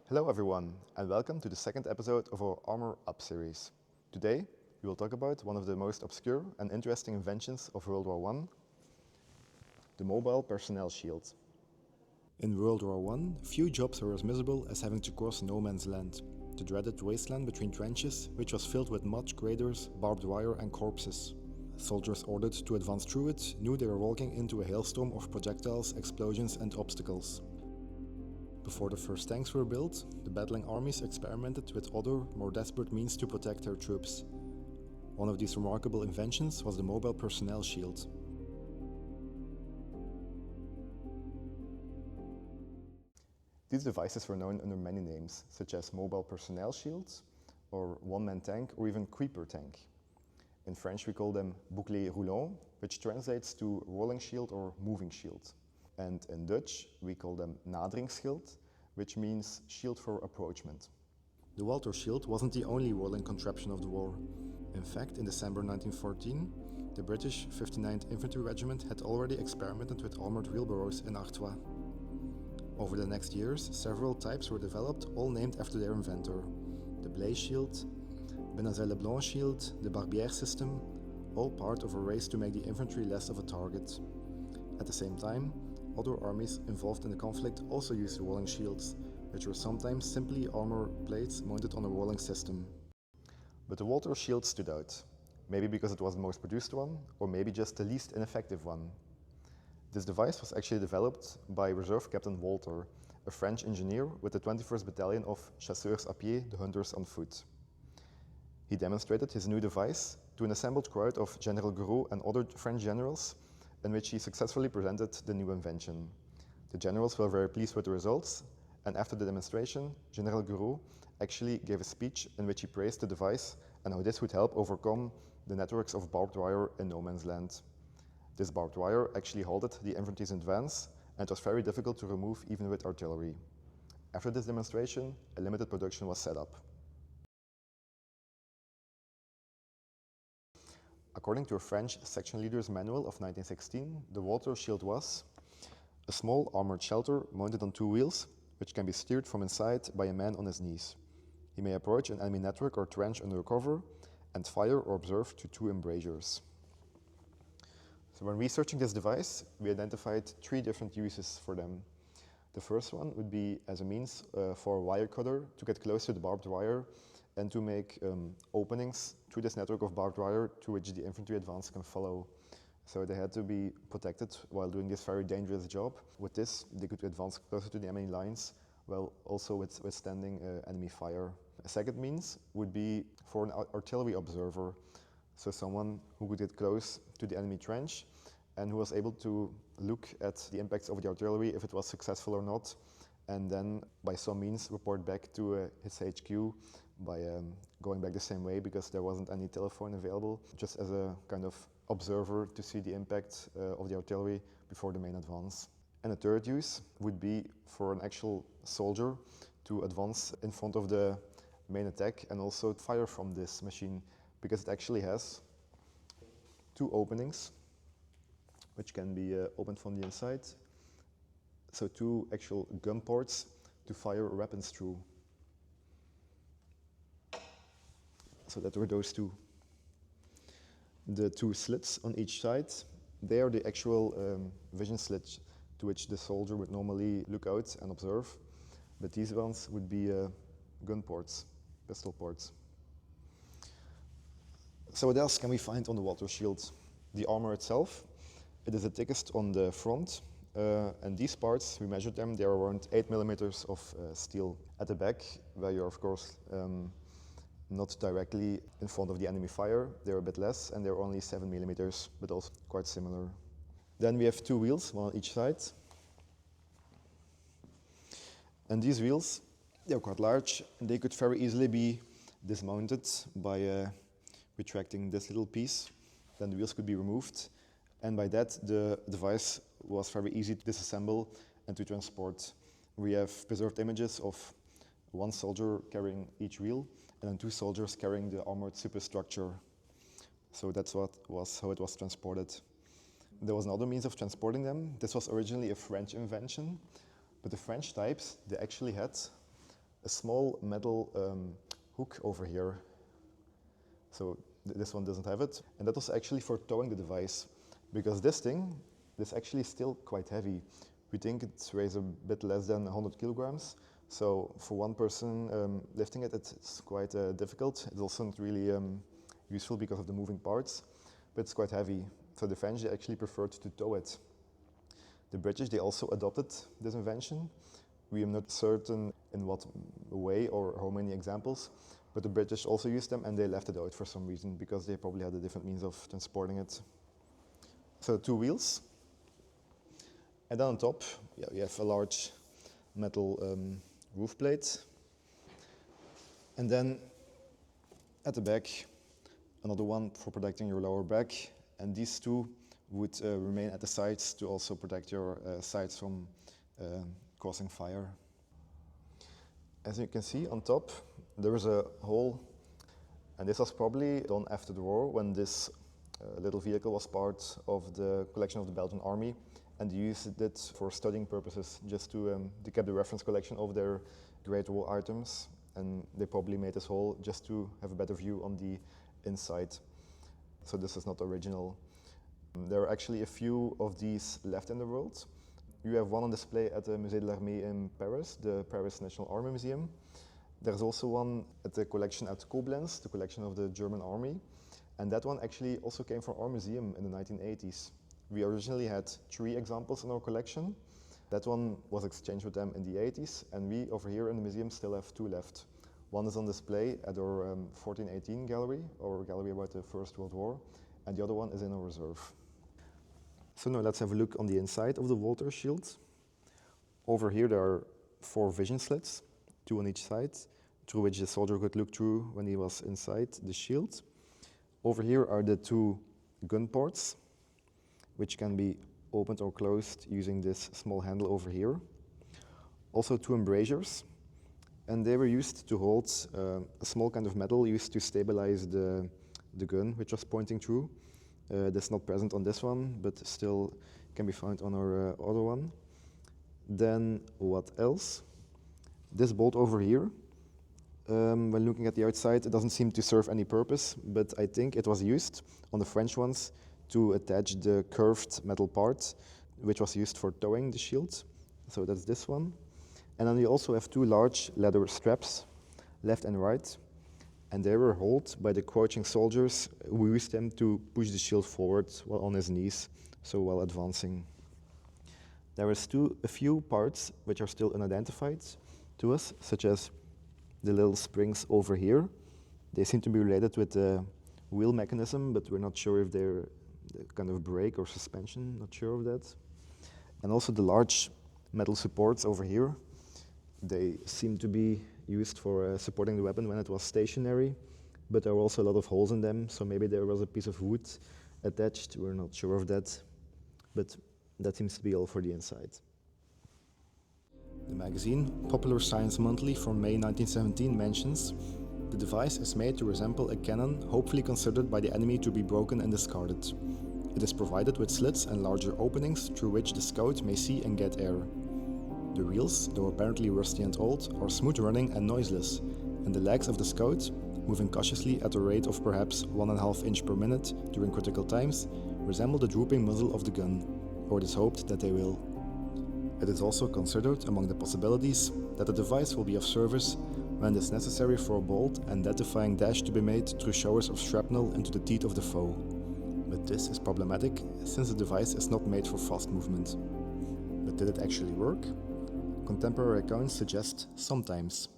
Hello everyone, and welcome to the second episode of our Armor Up series. Today, we will talk about one of the most obscure and interesting inventions of World War I, the mobile personnel shield. In World War I, few jobs were as miserable as having to cross no man's land, the dreaded wasteland between trenches, which was filled with mud graders, barbed wire and corpses. Soldiers ordered to advance through it knew they were walking into a hailstorm of projectiles, explosions and obstacles. Before the first tanks were built, the battling armies experimented with other, more desperate means to protect their troops. One of these remarkable inventions was the mobile personnel shield. These devices were known under many names, such as mobile personnel shields, or one-man tank, or even creeper tank. In French we call them bouclier roulant, which translates to rolling shield or moving shield. And in Dutch, we call them naderingsschild, which means shield for approachment. The Walther Shield wasn't the only rolling contraption of the war. In fact, in December 1914, the British 59th Infantry Regiment had already experimented with armoured wheelbarrows in Artois. Over the next years, several types were developed, all named after their inventor. The Blaze Shield, Benazet-Leblanc Shield, the Barbière system, all part of a race to make the infantry less of a target. At the same time, other armies involved in the conflict also used rolling shields, which were sometimes simply armor plates mounted on a rolling system. But the Walther Shield stood out, maybe because it was the most produced one, or maybe just the least ineffective one. This device was actually developed by Reserve Captain Walther, a French engineer with the 21st Battalion of Chasseurs à pied, the hunters on foot. He demonstrated his new device to an assembled crowd of General Gouraud and other French generals, in which he successfully presented the new invention. The generals were very pleased with the results, and after the demonstration, General Gouraud actually gave a speech in which he praised the device and how this would help overcome the networks of barbed wire in no man's land. This barbed wire actually halted the infantry's advance, and it was very difficult to remove even with artillery. After this demonstration, a limited production was set up. According to a French section leader's manual of 1916, the Walther Shield was a small armored shelter mounted on two wheels, which can be steered from inside by a man on his knees. He may approach an enemy network or trench under cover and fire or observe to two embrasures. So when researching this device, we identified three different uses for them. The first one would be as a means for a wire cutter to get close to the barbed wire and to make openings to this network of barbed wire to which the infantry advance can follow. So they had to be protected while doing this very dangerous job. With this, they could advance closer to the enemy lines, while also withstanding enemy fire. A second means would be for an artillery observer, so someone who could get close to the enemy trench and who was able to look at the impacts of the artillery, if it was successful or not, and then by some means report back to his HQ by going back the same way, because there wasn't any telephone available, just as a kind of observer to see the impact of the artillery before the main advance. And a third use would be for an actual soldier to advance in front of the main attack and also fire from this machine, because it actually has two openings which can be opened from the inside. So two actual gun ports to fire weapons through. So that were those two. The two slits on each side, they are the actual vision slits to which the soldier would normally look out and observe. But these ones would be gun ports, pistol ports. So what else can we find on the Walther Shield? The armor itself. It is the thickest on the front, and these parts, we measured them, they are around 8 millimeters of steel. At the back, where you're of course not directly in front of the enemy fire, they're a bit less, and they're only 7 millimeters, but also quite similar. Then we have two wheels, one on each side. And these wheels, they're quite large, and they could very easily be dismounted by retracting this little piece. Then the wheels could be removed. And by that, the device was very easy to disassemble and to transport. We have preserved images of one soldier carrying each wheel and then two soldiers carrying the armored superstructure. So that's how it was transported. There was another means of transporting them. This was originally a French invention, but the French types, they actually had a small metal hook over here. So this one doesn't have it. And that was actually for towing the device, because this actually is still quite heavy. We think it weighs a bit less than 100 kilograms. So for one person lifting it, it's quite difficult. It's also not really useful because of the moving parts, but it's quite heavy. So the French, they actually preferred to tow it. The British, they also adopted this invention. We are not certain in what way or how many examples, but the British also used them and they left it out for some reason because they probably had a different means of transporting it. So 2 wheels. And then on top, you have a large metal roof plate. And then at the back, another one for protecting your lower back. And these 2 would remain at the sides to also protect your sides from causing fire. As you can see on top, there is a hole, and this was probably done after the war when this little vehicle was part of the collection of the Belgian army, and they used it for studying purposes, just to get the reference collection of their Great War items, and they probably made this hole just to have a better view on the inside. So this is not original. There are actually a few of these left in the world. You have one on display at the Musée de l'Armée in Paris, the Paris National Army Museum. There's also one at the collection at Koblenz, the collection of the German army. And that one actually also came from our museum in the 1980s. We originally had 3 examples in our collection. That one was exchanged with them in the 80s, and we over here in the museum still have 2 left. One is on display at our 1418 gallery, our gallery about the First World War, and the other one is in our reserve. So now let's have a look on the inside of the Walther Shield. Over here there are 4 vision slits, 2 on each side, through which the soldier could look through when he was inside the shield. Over here are the 2 gun ports, which can be opened or closed using this small handle over here. Also 2 embrasures, and they were used to hold a small kind of metal used to stabilize the gun which was pointing through. That's not present on this one, but still can be found on our other one. Then what else? This bolt over here, when looking at the outside, it doesn't seem to serve any purpose, but I think it was used on the French ones to attach the curved metal part, which was used for towing the shield. So that's this one. And then we also have 2 large leather straps, left and right, and they were held by the crouching soldiers who used them to push the shield forward while on his knees, so while advancing. There is a few parts which are still unidentified to us, such as the little springs over here. They seem to be related with the wheel mechanism, but we're not sure if they're kind of brake or suspension, not sure of that. And also the large metal supports over here. They seem to be used for supporting the weapon when it was stationary, but there were also a lot of holes in them, so maybe there was a piece of wood attached, we're not sure of that, but that seems to be all for the inside. The magazine, Popular Science Monthly from May 1917 mentions, "The device is made to resemble a cannon hopefully considered by the enemy to be broken and discarded. It is provided with slits and larger openings through which the scout may see and get air. The wheels, though apparently rusty and old, are smooth running and noiseless, and the legs of the scout, moving cautiously at a rate of perhaps 1.5 inches per minute during critical times, resemble the drooping muzzle of the gun, or it is hoped that they will. It is also considered among the possibilities that the device will be of service when it is necessary for a bold and death-defying dash to be made through showers of shrapnel into the teeth of the foe. But this is problematic, since the device is not made for fast movement." But did it actually work? Contemporary accounts suggest sometimes.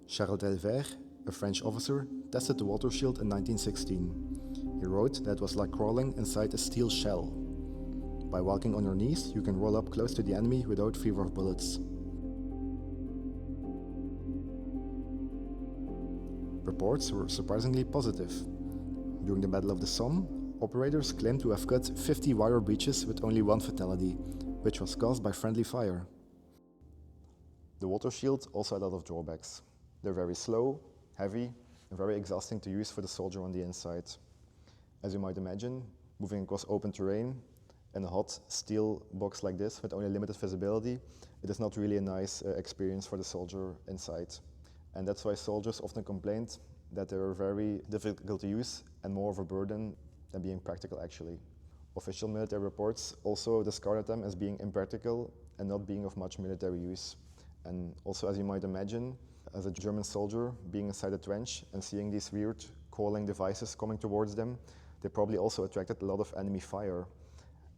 Charles Delvert, a French officer, tested the Walther Shield in 1916. He wrote that it was like crawling inside a steel shell. By walking on your knees, you can roll up close to the enemy without fear of bullets. Reports were surprisingly positive. During the Battle of the Somme, operators claimed to have cut 50 wire breaches with only 1 fatality, which was caused by friendly fire. The Walther Shield also had a lot of drawbacks. They're very slow, heavy, and very exhausting to use for the soldier on the inside. As you might imagine, moving across open terrain in a hot steel box like this with only limited visibility, it is not really a nice experience for the soldier inside. And that's why soldiers often complained that they were very difficult to use and more of a burden than being practical actually. Official military reports also discarded them as being impractical and not being of much military use. And also, as you might imagine, as a German soldier being inside a trench and seeing these weird crawling devices coming towards them, they probably also attracted a lot of enemy fire.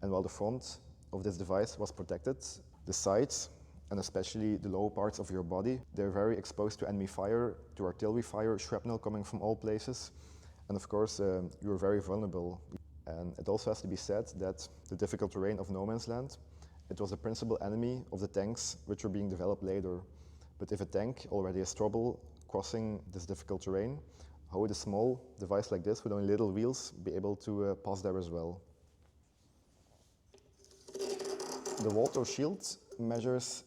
And while the front of this device was protected, the sides, and especially the lower parts of your body, they're very exposed to enemy fire, to artillery fire, shrapnel coming from all places. And of course, you're very vulnerable. And it also has to be said that the difficult terrain of no man's land, it was the principal enemy of the tanks which were being developed later. But if a tank already has trouble crossing this difficult terrain, how would a small device like this with only little wheels be able to pass there as well? The Walther Shield measures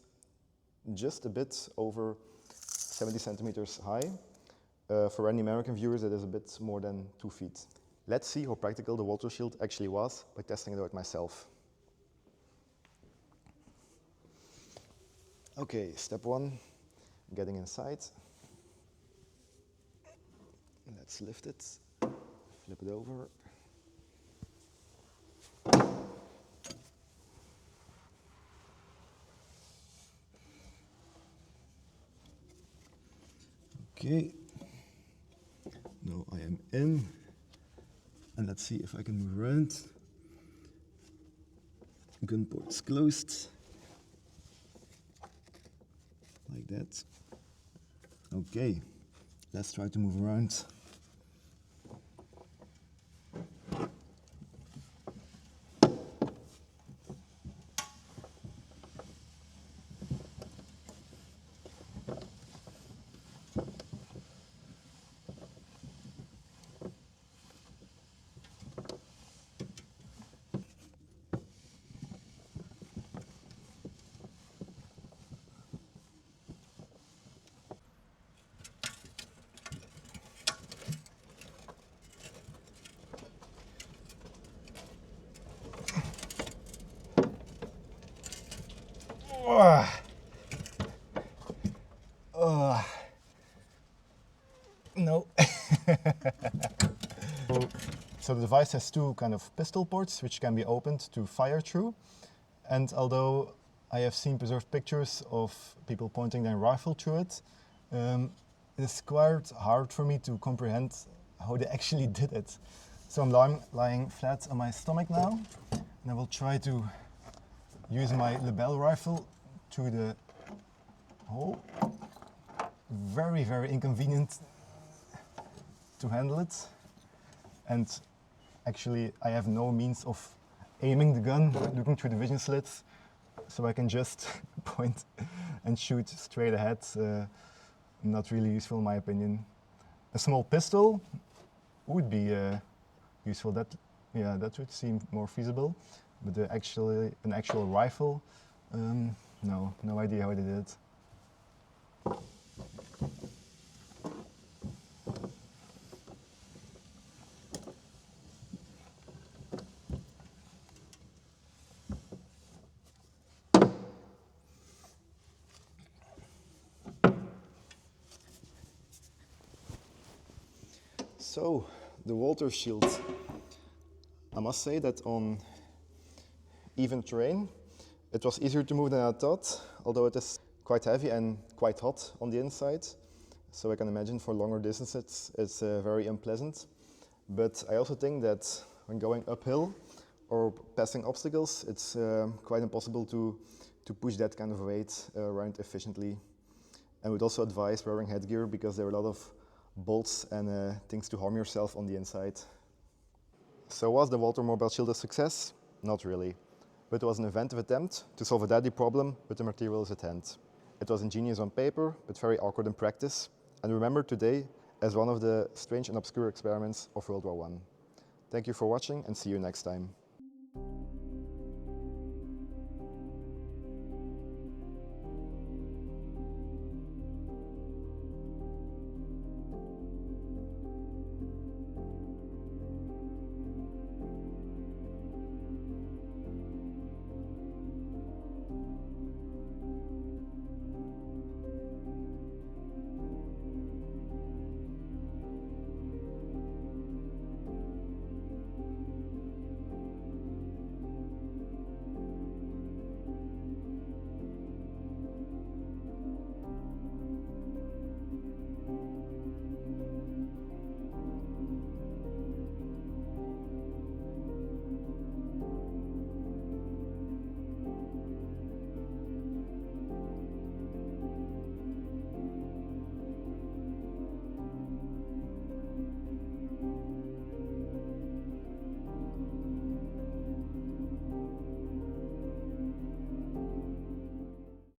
just a bit over 70 centimeters high. For any American viewers, it is a bit more than 2 feet. Let's see how practical the Walther Shield actually was by testing it out myself. Okay, step 1, getting inside. Let's lift it, flip it over. Okay, now I am in, and let's see if I can move around. Gun port's closed, like that. Okay, let's try to move around. No. So the device has two kind of pistol ports which can be opened to fire through. And although I have seen preserved pictures of people pointing their rifle through it, it's quite hard for me to comprehend how they actually did it. So I'm lying flat on my stomach now, and I will try to use my Lebel rifle through the hole. Very, very inconvenient to handle it. And actually I have no means of aiming the gun, looking through the vision slits, so I can just point and shoot straight ahead. Not really useful in my opinion. A small pistol would be useful. That would seem more feasible. But an actual rifle, no idea how they did it. So, the Walther Shield. I must say that on even terrain, it was easier to move than I thought, although it is quite heavy and quite hot on the inside. So I can imagine for longer distances it's very unpleasant. But I also think that when going uphill or passing obstacles, it's quite impossible to push that kind of weight around efficiently. I would also advise wearing headgear because there are a lot of bolts and things to harm yourself on the inside. So was the Walther Mobile Shield a success? Not really. But it was an inventive attempt to solve a deadly problem with the materials at hand. It was ingenious on paper, but very awkward in practice, and remembered today as one of the strange and obscure experiments of World War I. Thank you for watching and see you next time.